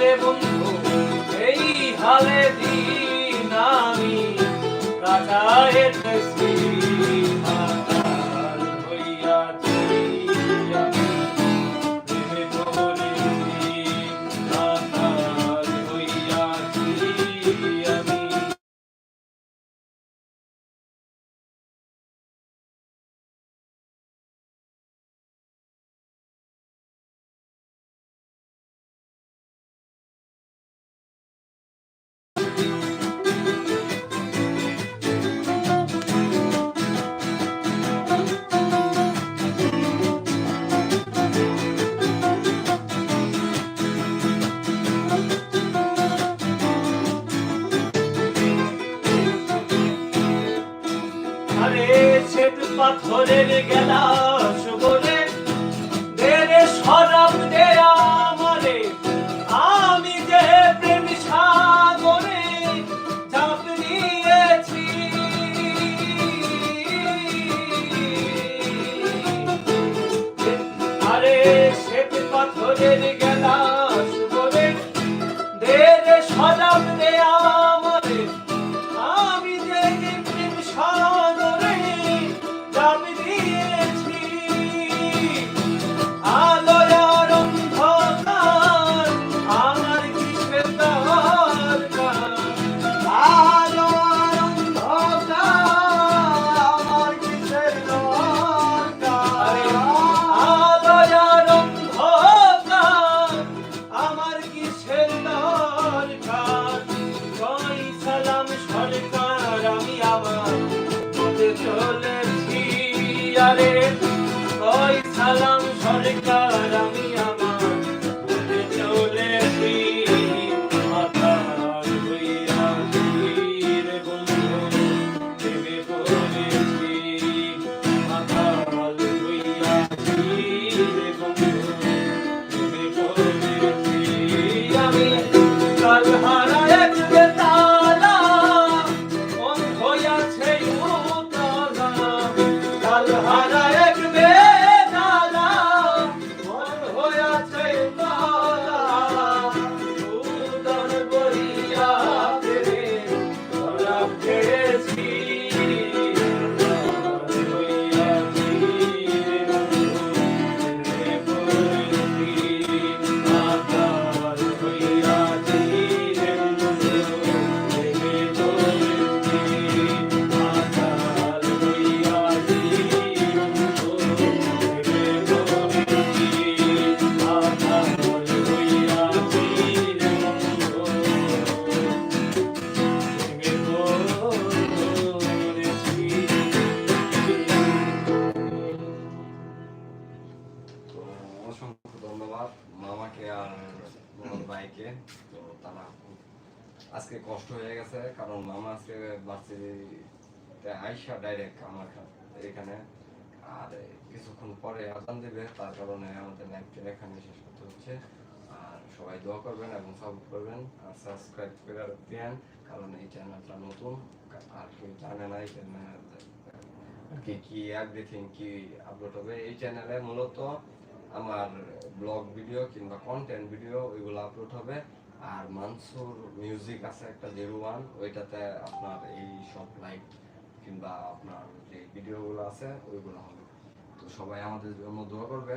রে বন্ধু এই হালে দিন আমি কাটায় তসবির মাতাল হইয়াছি আমি প্রেমে পড়েছি মাতাল হইয়াছি আমি। আরে শ্বেত পাথরের গেলাস বলে দেরে শরাব দে আমারে আমি যে প্রেম সাগরে ঝাঁপ দিয়েছি। আরে শ্বেত পাথরের গেলাস বলে দেরে শরাব দে আমারে আমি যে প্রেম সাগরে ঝাঁপ দিয়েছি। আলোয় আর অন্ধকার আমার কিসের দরকার, আলো আর অন্ধকার আমার কিসের দরকার, আলোয় আর অন্ধকার আমার কিসের দরকার। জয় সালাম সরকার আমি আমার পথে চলেছি। আরে জয় সালাম সরকার আমি আমার পথে চলেছি মাতাল হইয়াছি রে বন্ধু প্রেমে পড়েছি মাতাল হইয়াছি রে বন্ধু প্রেমে পড়েছি আমি। কাল হারা এক বেতালা মন হইয়াছে উতলা, কাল হারা এক বেতালা মন হইয়াছে উতলা। উদর বইয়া ফেরে শরাব খেয়েছি মাতাল হইয়াছি রে বন্ধু প্রেমে পড়েছি মাতাল হইয়াছি রে বন্ধু প্রেমে পড়েছি মাতাল হইয়াছি বন্ধু প্রেমে পড়েছি মাতাল হইয়াছি রে বন্ধু প্রেমে পড়েছি। তো অসংখ্য ধন্যবাদ মামাকে আর মোহন ভাইকে। তো তারা আজকে কষ্ট হয়ে গেছে, কারণ মামা আজকে ভার্সিটিতে আইসা ডাইরেক্ট আমার এখানে, আর কিছুক্ষণ পরে আজান দেবে, তার কারণে আমাদের লাইভটা এখানে শেষ করতে হচ্ছে। আর সবাই দোয়া করবেন এবং সাপোর্ট করবেন আর সাবস্ক্রাইব করে দেন, কারণ এই চ্যানেলটা নতুন আর কেউ জানে না এই চ্যানেল কি এভরিথিং কি আপলোড হবে। এই চ্যানেলে মূলত আমার ব্লগ ভিডিও কিংবা কন্টেন্ট ভিডিও ওইগুলো আপলোড হবে। আর মানসুর মিউজিক আছে একটা 01, ওইটাতে আপনার এই সব লাইভ কিংবা আপনার যে ভিডিওগুলো আছে ওইগুলো হবে। তো সবাই আমাদের জন্য দোয়া করবেন।